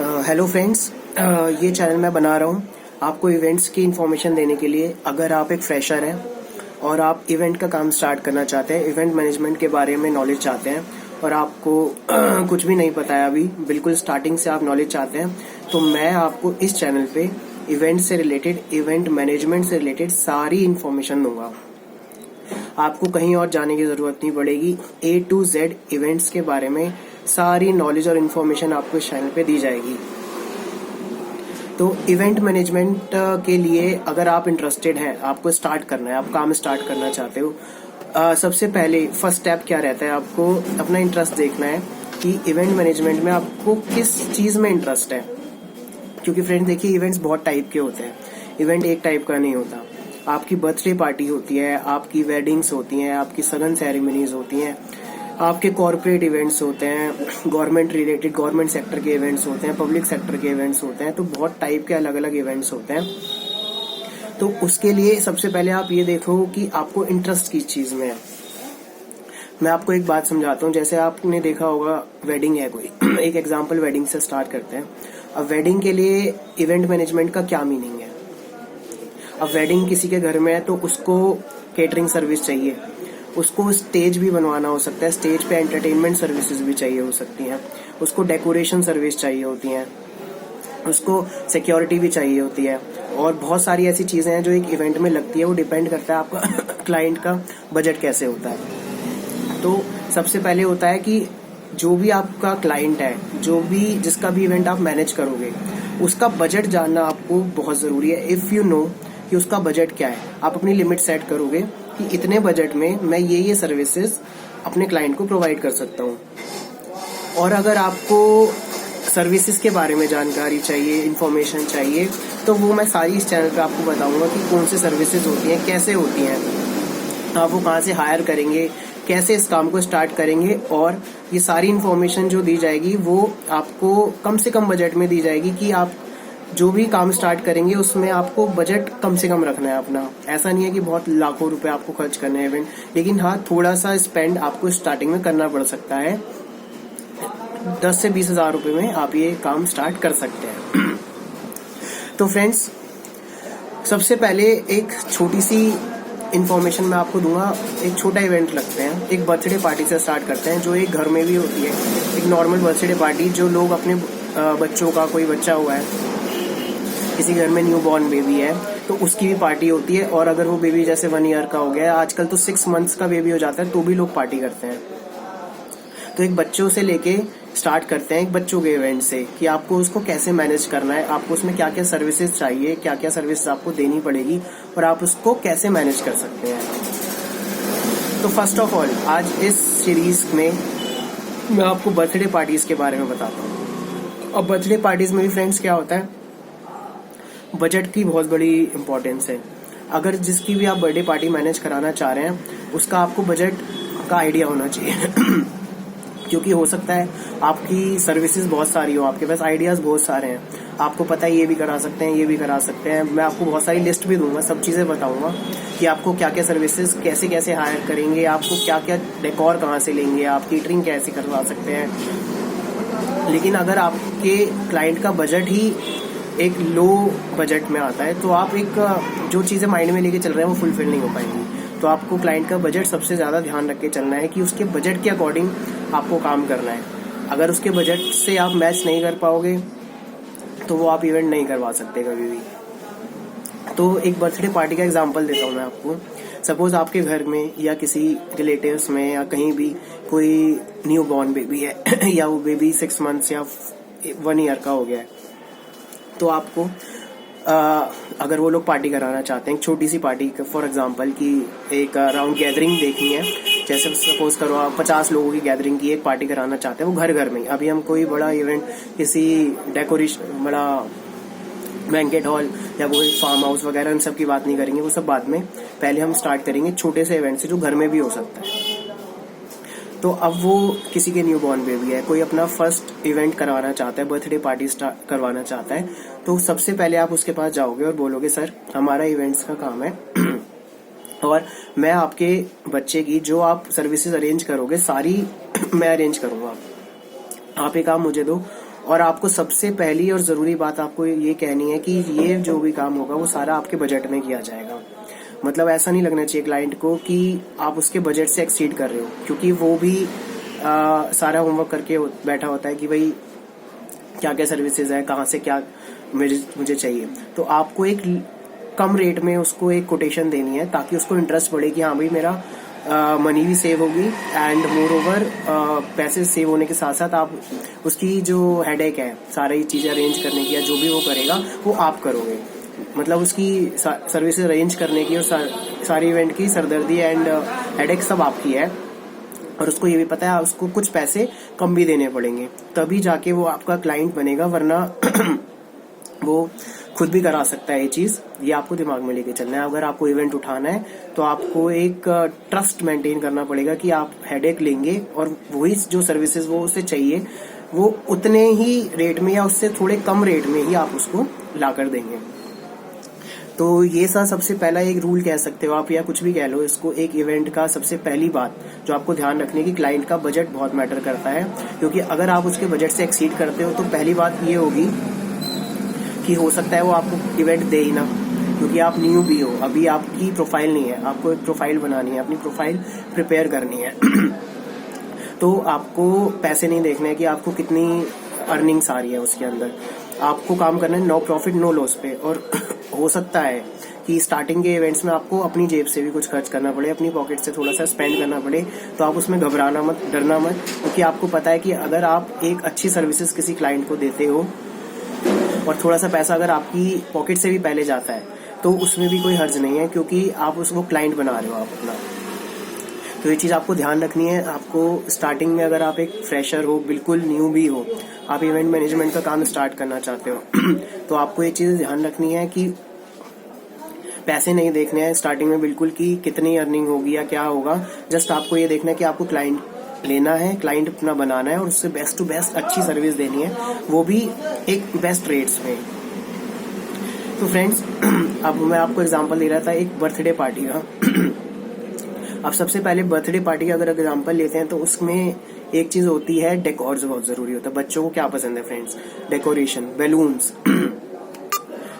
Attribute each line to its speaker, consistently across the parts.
Speaker 1: Hello friends, ये channel मैं बना रहा हूँ आपको इवेंट्स की इन्फॉर्मेशन देने के लिए। अगर आप एक फ्रेशर हैं और आप इवेंट का काम स्टार्ट करना चाहते हैं, इवेंट मैनेजमेंट के बारे में नॉलेज चाहते हैं और आपको कुछ भी नहीं पता है अभी, बिल्कुल स्टार्टिंग से आप नॉलेज चाहते हैं, तो मैं आपको इस चैनल पे इवेंट से रिलेटेड, इवेंट मैनेजमेंट से रिलेटेड सारी इन्फॉर्मेशन दूंगा। आपको कहीं और जाने की जरूरत नहीं पड़ेगी। A to Z इवेंट्स के बारे में सारी नॉलेज और इन्फॉर्मेशन आपको इस चैनल पे दी जाएगी। तो इवेंट मैनेजमेंट के लिए अगर आप इंटरेस्टेड हैं, आपको स्टार्ट करना है, आप काम स्टार्ट करना चाहते हो, सबसे पहले फर्स्ट स्टेप क्या रहता है, आपको अपना इंटरेस्ट देखना है कि इवेंट मैनेजमेंट में आपको किस चीज में इंटरेस्ट है। क्योंकि फ्रेंड देखिए, इवेंट्स बहुत टाइप के होते हैं, इवेंट एक टाइप का नहीं होता। आपकी बर्थडे पार्टी होती है, आपकी वेडिंग्स होती हैं, आपकी सगन सेरेमनीज होती हैं, आपके कॉर्पोरेट इवेंट्स होते हैं, गवर्नमेंट रिलेटेड, गवर्नमेंट सेक्टर के इवेंट्स होते हैं, पब्लिक सेक्टर के इवेंट्स होते हैं। तो बहुत टाइप के अलग अलग इवेंट्स होते हैं। तो उसके लिए सबसे पहले आप ये देखो कि आपको इंटरेस्ट किस चीज में है। मैं आपको एक बात समझाता हूँ। जैसे आपने देखा होगा, वेडिंग है कोई एक एग्जांपल वेडिंग से स्टार्ट करते हैं। अब वेडिंग के लिए इवेंट मैनेजमेंट का क्या मीनिंग है। अब वेडिंग किसी के घर में है तो उसको केटरिंग सर्विस चाहिए, उसको स्टेज भी बनवाना हो सकता है, स्टेज पे एंटरटेनमेंट सर्विसेज भी चाहिए हो सकती हैं, उसको डेकोरेशन सर्विस चाहिए होती हैं, उसको सिक्योरिटी भी चाहिए होती है, और बहुत सारी ऐसी चीजें हैं जो एक इवेंट में लगती है। वो डिपेंड करता है आपका क्लाइंट का बजट कैसे होता है। तो सबसे पहले होता है कि जो भी आपका क्लाइंट है, जो भी जिसका भी इवेंट आप मैनेज करोगे, उसका बजट जानना आपको बहुत जरूरी है। इफ यू नो कि उसका बजट क्या है, आप अपनी लिमिट सेट करोगे कि इतने बजट में मैं ये सर्विसेज अपने क्लाइंट को प्रोवाइड कर सकता हूँ। और अगर आपको सर्विसेज के बारे में जानकारी चाहिए, इंफॉर्मेशन चाहिए, तो वो मैं सारी इस चैनल पे आपको बताऊंगा कि कौन सी सर्विसेज होती हैं, कैसे होती हैं, आप वो कहाँ से हायर करेंगे, कैसे इस काम को स्टार्ट करेंगे। और ये सारी इन्फॉर्मेशन जो दी जाएगी वो आपको कम से कम बजट में दी जाएगी कि आप जो भी काम स्टार्ट करेंगे उसमें आपको बजट कम से कम रखना है अपना। ऐसा नहीं है कि बहुत लाखों रुपए आपको खर्च करने हैं इवेंट, लेकिन हाँ, थोड़ा सा स्पेंड आपको स्टार्टिंग में करना पड़ सकता है। 10 से 20 हजार रुपए में आप ये काम स्टार्ट कर सकते हैं। तो फ्रेंड्स, सबसे पहले एक छोटी सी इन्फॉर्मेशन मैं आपको दूंगा। एक छोटा इवेंट लगते हैं, एक बर्थडे पार्टी से स्टार्ट करते हैं, जो एक घर में भी होती है। एक नॉर्मल बर्थडे पार्टी जो लोग अपने बच्चों का, कोई बच्चा हुआ है, किसी घर में न्यू बॉर्न बेबी है, तो उसकी भी पार्टी होती है। और अगर वो बेबी जैसे 1 ईयर का हो गया है, आजकल तो 6 मंथ्स का बेबी हो जाता है, तो भी लोग पार्टी करते हैं। तो एक बच्चों से लेके स्टार्ट करते हैं, एक बच्चों के इवेंट से, कि आपको उसको कैसे मैनेज करना है, आपको उसमें क्या क्या सर्विसेज चाहिए, क्या क्या सर्विसेज आपको देनी पड़ेगी, और आप उसको कैसे मैनेज कर सकते हैं। तो फर्स्ट ऑफ ऑल, आज इस सीरीज में मैं आपको बर्थडे पार्टीज के बारे में बताता हूँ। अब बर्थडे पार्टीज में भी फ्रेंड्स क्या होता है, बजट की बहुत बड़ी इंपॉर्टेंस है। अगर जिसकी भी आप बर्थडे पार्टी मैनेज कराना चाह रहे हैं, उसका आपको बजट का आइडिया होना चाहिए। क्योंकि हो सकता है आपकी सर्विसेज बहुत सारी हो, आपके पास आइडियाज बहुत सारे हैं, आपको पता है ये भी करा सकते हैं, ये भी करा सकते हैं। मैं आपको बहुत सारी लिस्ट भी दूंगा, सब चीजें बताऊंगा कि आपको क्या क्या सर्विसेज कैसे कैसे हायर करेंगे, आपको क्या क्या डेकोर कहाँ से लेंगे, आप केटरिंग कैसे करवा सकते हैं। लेकिन अगर आपके क्लाइंट का बजट ही एक लो बजट में आता है, तो आप एक जो चीजें माइंड में लेके चल रहे हैं वो फुलफिल नहीं हो पाएंगी। तो आपको क्लाइंट का बजट सबसे ज्यादा ध्यान रख के चलना है कि उसके बजट के अकॉर्डिंग आपको काम करना है। अगर उसके बजट से आप मैच नहीं कर पाओगे तो वो आप इवेंट नहीं करवा सकते कभी भी। तो एक बर्थडे पार्टी का एग्जांपल देता हूँ मैं आपको। सपोज आपके घर में या किसी रिलेटिव्स में या कहीं भी कोई न्यू बॉर्न बेबी है या वो बेबी 6 मंथ्स या 1 ईयर का हो गया है, तो आपको अगर वो लोग पार्टी कराना चाहते हैं, एक छोटी सी पार्टी, फॉर एग्जांपल कि एक राउंड गैदरिंग देखनी है, जैसे सपोज करो आप 50 लोगों की गैदरिंग की एक पार्टी कराना चाहते हैं, वो घर घर में। अभी हम कोई बड़ा इवेंट, किसी डेकोरेशन, बड़ा बैंकेट हॉल या कोई फार्म हाउस वगैरह, इन सब की बात नहीं करेंगे, वो सब बाद में। पहले हम स्टार्ट करेंगे छोटे से इवेंट से जो घर में भी हो सकता है। तो अब वो किसी के न्यू बॉर्न बेबी है, कोई अपना फर्स्ट इवेंट करवाना चाहता है, बर्थडे पार्टी करवाना चाहता है, तो सबसे पहले आप उसके पास जाओगे और बोलोगे, सर हमारा इवेंट्स का काम है और मैं आपके बच्चे की जो आप सर्विसेज अरेंज करोगे सारी मैं अरेंज करूंगा। आप एक काम मुझे दो और आपको सबसे पहली और ज़रूरी बात आपको ये कहनी है कि ये जो भी काम होगा वो सारा आपके बजट में किया जाएगा। मतलब ऐसा नहीं लगना चाहिए क्लाइंट को कि आप उसके बजट से एक्सीड कर रहे हो, क्योंकि वो भी सारा होमवर्क करके बैठा होता है कि भाई क्या क्या सर्विसेज है, कहाँ से क्या मुझे चाहिए। तो आपको एक कम रेट में उसको एक कोटेशन देनी है ताकि उसको इंटरेस्ट बढ़े कि हाँ भाई मेरा मनी भी सेव होगी एंड मोर ओवर पैसे सेव होने के साथ साथ आप उसकी जो हेडेक है सारी चीज़ें अरेंज करने की या जो भी वो करेगा वो आप करोगे। मतलब उसकी सर्विसेज अरेंज करने की और सारी इवेंट की सरदर्दी एंड हेडेक सब आपकी है। और उसको ये भी पता है उसको कुछ पैसे कम भी देने पड़ेंगे, तभी जाके वो आपका क्लाइंट बनेगा, वरना वो खुद भी करा सकता है ये चीज़। ये आपको दिमाग में लेके चलना है। अगर आपको इवेंट उठाना है तो आपको एक ट्रस्ट मेंटेन करना पड़ेगा कि आप हेडेक लेंगे और वही जो सर्विसेज वो उसे चाहिए वो उतने ही रेट में या उससे थोड़े कम रेट में ही आप उसको ला कर देंगे। तो ये सबसे पहला एक रूल कह सकते हो आप या कुछ भी कह लो इसको। एक इवेंट का सबसे पहली बात जो आपको ध्यान रखने की, क्लाइंट का बजट बहुत मैटर करता है, क्योंकि अगर आप उसके बजट से एक्सीड करते हो तो पहली बात ये होगी कि हो सकता है वो आपको इवेंट दे ही ना, क्योंकि आप न्यू भी हो, अभी आपकी प्रोफाइल नहीं है। आपको एक प्रोफाइल बनानी है, अपनी प्रोफाइल प्रिपेयर करनी है। तो आपको पैसे नहीं देखने हैं कि आपको कितनी अर्निंग्स आ रही है उसके अंदर। आपको काम करना है नो प्रॉफिट नो लॉस पे। और हो सकता है कि स्टार्टिंग के इवेंट्स में आपको अपनी जेब से भी कुछ खर्च करना पड़े, अपनी पॉकेट से थोड़ा सा स्पेंड करना पड़े, तो आप उसमें घबराना मत, डरना मत, क्योंकि आपको पता है कि अगर आप एक अच्छी सर्विसेज किसी क्लाइंट को देते हो और थोड़ा सा पैसा अगर आपकी पॉकेट से भी पहले जाता है तो उसमें भी कोई हर्ज नहीं है, क्योंकि आप उसको क्लाइंट बना रहे हो आप अपना। तो ये चीज़ आपको ध्यान रखनी है। आपको स्टार्टिंग में अगर आप एक फ्रेशर हो, बिल्कुल न्यू भी हो, आप इवेंट मैनेजमेंट का काम स्टार्ट करना चाहते हो तो आपको ये चीज़ ध्यान रखनी है कि पैसे नहीं देखने हैं स्टार्टिंग में बिल्कुल कि कितनी अर्निंग होगी या क्या होगा। जस्ट आपको ये देखना है कि आपको क्लाइंट लेना है, क्लाइंट अपना बनाना है और उससे बेस्ट टू बेस्ट अच्छी सर्विस देनी है, वो भी एक बेस्ट रेट्स में। तो फ्रेंड्स अब मैं आपको एग्जांपल दे रहा था एक बर्थडे पार्टी का। अब सबसे पहले बर्थडे पार्टी का अगर एग्जांपल लेते हैं तो उसमें एक चीज होती है डेकोर्स, बहुत जरूरी होता है। बच्चों को क्या पसंद है फ्रेंड्स? Decoration, balloons.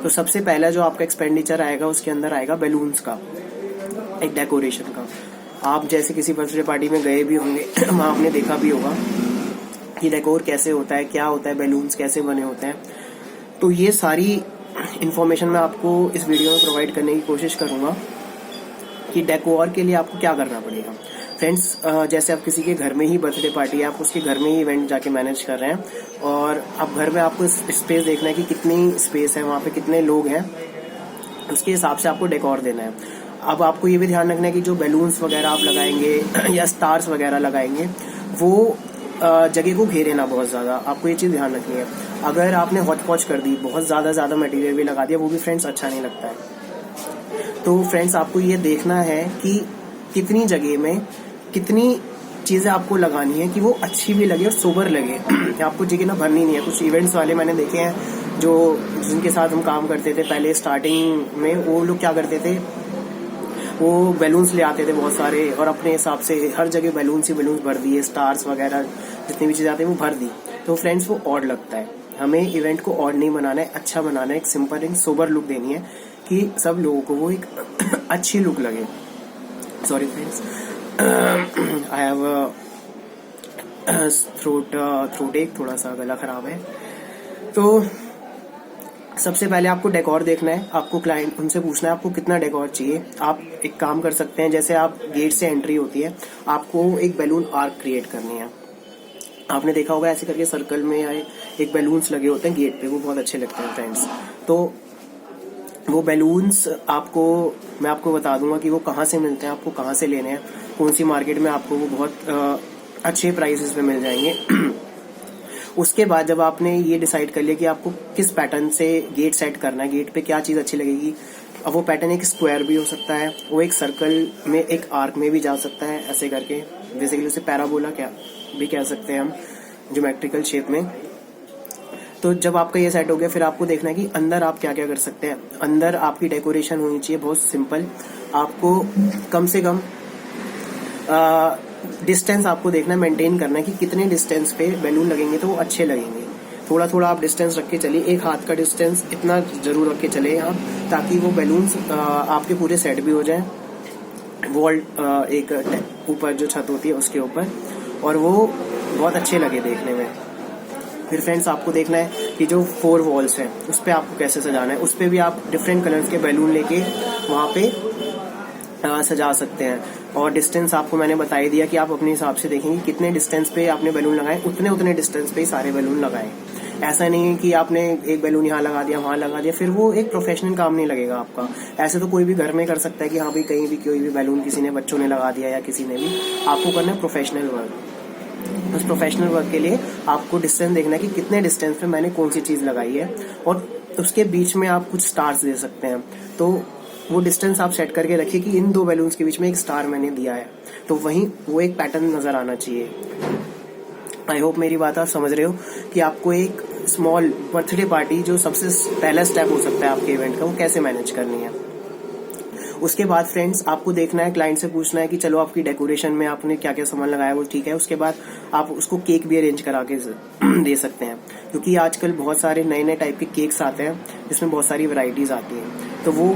Speaker 1: तो सबसे पहला जो आपका एक्सपेंडिचर आएगा उसके अंदर आएगा बैलून्स का, एक डेकोरेशन का। आप जैसे किसी बर्थडे पार्टी में गए भी होंगे वहां आपने देखा भी होगा कि डेकोर कैसे होता है, क्या होता है, बैलून्स कैसे बने होते हैं। तो ये सारी इन्फॉर्मेशन मैं आपको इस वीडियो में प्रोवाइड करने की कोशिश करूंगा कि डेकोर के लिए आपको क्या करना पड़ेगा। फ्रेंड्स जैसे आप किसी के घर में ही बर्थडे पार्टी है, आप उसके घर में ही इवेंट जाके मैनेज कर रहे हैं और अब घर में आपको स्पेस देखना है कि कितनी स्पेस है, वहाँ पे कितने लोग हैं, उसके हिसाब से आपको डेकोर देना है। अब आपको ये भी ध्यान रखना है कि जो बैलून्स वगैरह आप लगाएंगे या स्टार्स वगैरह लगाएंगे वो जगह को घेरे ना बहुत ज़्यादा। आपको ये चीज़ ध्यान रखनी है। अगर आपने हॉच पॉच कर दी, बहुत ज़्यादा मटेरियल भी लगा दिया, वो भी फ्रेंड्स अच्छा नहीं लगता है। तो फ्रेंड्स आपको ये देखना है कि कितनी जगह में कितनी चीज़ें आपको लगानी है कि वो अच्छी भी लगे और सोबर लगे। आपको जगह ना भरनी नहीं है। कुछ इवेंट्स वाले मैंने देखे हैं जो जिनके साथ हम काम करते थे पहले स्टार्टिंग में, वो लोग क्या करते थे, वो बैलून्स ले आते थे बहुत सारे और अपने हिसाब से हर जगह बैलून्स ही बैलून्स भर दिए, स्टार्स वगैरह जितनी भी चीज़ें आती है वो भर दी। तो फ्रेंड्स वो ऑड लगता है। हमें इवेंट को ऑड नहीं बनाना है, अच्छा बनाना है, एक सिंपल एंड सोबर लुक देनी है कि सब लोगों को वो एक अच्छी लुक लगे। Sorry friends, I have throat एक थोड़ा सा गला खराब है। तो सबसे पहले आपको डेकोर देखना है। आपको क्लाइंट उनसे पूछना है आपको कितना डेकोर चाहिए। आप एक काम कर सकते हैं, जैसे आप गेट से एंट्री होती है, आपको एक बैलून आर्क क्रिएट करनी है। आपने देखा होगा ऐसे करके सर्कल में आए एक बैलून्स लगे होते हैं गेट पे, वो बहुत अच्छे लगते हैं फ्रेंड्स। तो वो बैलून्स मैं आपको बता दूंगा कि वो कहाँ से मिलते हैं, आपको कहाँ से लेने हैं, कौन सी मार्केट में आपको वो बहुत अच्छे प्राइसेस पे मिल जाएंगे। उसके बाद जब आपने ये डिसाइड कर लिया कि आपको किस पैटर्न से गेट सेट करना है, गेट पे क्या चीज़ अच्छी लगेगी, अब वो पैटर्न एक स्क्वायर भी हो सकता है, वो एक सर्कल में, एक आर्क में भी जा सकता है, ऐसे करके बेसिकली उसे पैराबोला क्या भी कह सकते हैं हम, ज्योमेट्रिकल शेप में। तो जब आपका ये सेट हो गया, फिर आपको देखना है कि अंदर आप क्या क्या कर सकते हैं। अंदर आपकी डेकोरेशन होनी चाहिए बहुत सिंपल। आपको कम से कम डिस्टेंस आपको देखना है, मेंटेन करना है कि कितने डिस्टेंस पे बैलून लगेंगे तो वो अच्छे लगेंगे। थोड़ा थोड़ा आप डिस्टेंस रख के चलिए, 1 हाथ का डिस्टेंस इतना जरूर रख के चले आप, ताकि वो बैलून्स आपके पूरे सेट भी हो जाए वॉल एक ऊपर जो छत होती है उसके ऊपर, और वो बहुत अच्छे लगे देखने में। फिर फ्रेंड्स आपको देखना है कि जो 4 वॉल्स हैं उस पर आपको कैसे सजाना है। उस पर भी आप डिफरेंट कलर्स के बैलून लेके वहाँ पे सजा सकते हैं। और डिस्टेंस आपको मैंने बता ही दिया कि आप अपने हिसाब से देखेंगे कितने डिस्टेंस पे आपने बैलून लगाए, उतने डिस्टेंस पे ही सारे बैलून लगाए। ऐसा नहीं है कि आपने एक बैलून यहाँ लगा दिया वहाँ लगा दिया, फिर वो एक प्रोफेशनल काम नहीं लगेगा आपका। ऐसे तो कोई भी घर में कर सकता है कि हाँ भाई कहीं भी कोई भी बैलून किसी ने बच्चों ने लगा दिया या किसी ने भी, आपको करना है प्रोफेशनल वर्क। उस प्रोफेशनल वर्क के लिए आपको डिस्टेंस देखना है कि कितने डिस्टेंस पे मैंने कौन सी चीज लगाई है, और उसके बीच में आप कुछ स्टार्स दे सकते हैं। तो वो डिस्टेंस आप सेट करके रखिए कि इन 2 बैलून्स के बीच में एक स्टार मैंने दिया है, तो वहीं वो एक पैटर्न नजर आना चाहिए। आई होप मेरी बात आप समझ रहे हो कि आपको एक स्मॉल बर्थडे पार्टी जो सबसे पहला स्टेप हो सकता है आपके इवेंट का, वो कैसे मैनेज करनी है। उसके बाद फ्रेंड्स आपको देखना है, क्लाइंट से पूछना है कि चलो आपकी डेकोरेशन में आपने क्या क्या सामान लगाया वो ठीक है। उसके बाद आप उसको केक भी अरेंज करा के दे सकते हैं, क्योंकि आजकल बहुत सारे नए नए टाइप के केक्स आते हैं जिसमें बहुत सारी वैरायटीज आती हैं। तो वो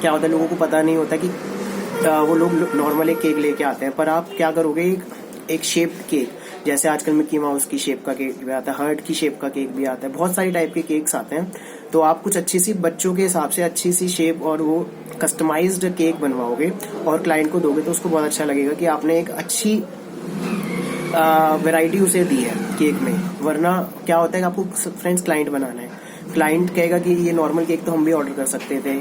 Speaker 1: क्या होता है, लोगों को पता नहीं होता कि वो लोग नॉर्मल एक केक लेके आते हैं, पर आप क्या करोगे, एक शेप्ड केक, जैसे आजकल मिकी माउस की शेप का केक भी आता है, हार्ट की शेप का केक भी आता है, बहुत सारी टाइप के केक्स आते हैं। तो आप कुछ अच्छी सी बच्चों के हिसाब से अच्छी सी शेप और वो कस्टमाइज्ड केक बनवाओगे और क्लाइंट को दोगे, तो उसको बहुत अच्छा लगेगा कि आपने एक अच्छी वैरायटी उसे दी है केक में। वरना क्या होता है कि आपको फ्रेंड्स क्लाइंट बनाना है, क्लाइंट कहेगा कि ये नॉर्मल केक तो हम भी ऑर्डर कर सकते थे,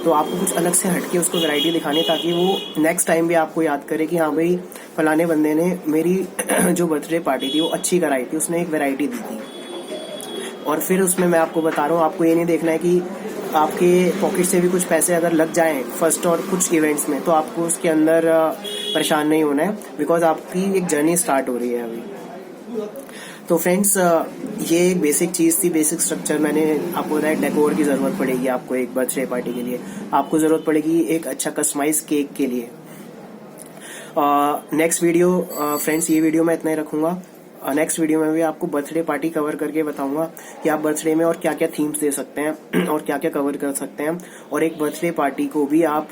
Speaker 1: तो आपको कुछ अलग से हटके उसको वैरायटी दिखानी, ताकि वो नेक्स्ट टाइम भी आपको याद करे कि हाँ भाई फलाने बंदे ने मेरी जो बर्थडे पार्टी थी वो अच्छी कराई थी, उसने एक वैरायटी दी थी। और फिर उसमें मैं आपको बता रहा हूँ, आपको ये नहीं देखना है कि आपके पॉकेट से भी कुछ पैसे अगर लग जाएं फर्स्ट और कुछ इवेंट्स में, तो आपको उसके अंदर परेशान नहीं होना है, बिकॉज आपकी एक जर्नी स्टार्ट हो रही है अभी। तो फ्रेंड्स ये एक बेसिक चीज थी, बेसिक स्ट्रक्चर मैंने आपको बताया। डेकोर की जरूरत पड़ेगी आपको एक बर्थडे पार्टी के लिए, आपको जरूरत पड़ेगी एक अच्छा कस्टमाइज केक के लिए। नेक्स्ट वीडियो फ्रेंड्स, ये वीडियो मैं इतना ही रखूंगा। नेक्स्ट वीडियो में भी आपको बर्थडे पार्टी कवर करके बताऊंगा कि आप बर्थडे में और क्या क्या थीम्स दे सकते हैं और क्या क्या कवर कर सकते हैं, और एक बर्थडे पार्टी को भी आप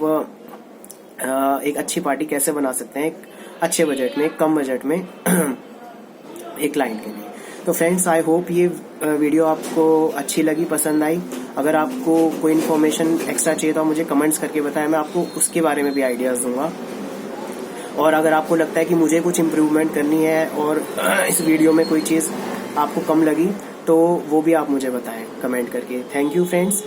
Speaker 1: एक अच्छी पार्टी कैसे बना सकते हैं, एक अच्छे बजट में, एक कम बजट में एक क्लाइंट के लिए। तो फ्रेंड्स आई होप ये वीडियो आपको अच्छी लगी, पसंद आई। अगर आपको कोई इन्फॉर्मेशन एक्स्ट्रा चाहिए तो मुझे कमेंट्स करके बताएं, मैं आपको उसके बारे में भी आइडियाज दूंगा। और अगर आपको लगता है कि मुझे कुछ इम्प्रूवमेंट करनी है और इस वीडियो में कोई चीज़ आपको कम लगी, तो वो भी आप मुझे बताएं कमेंट करके। Thank you friends.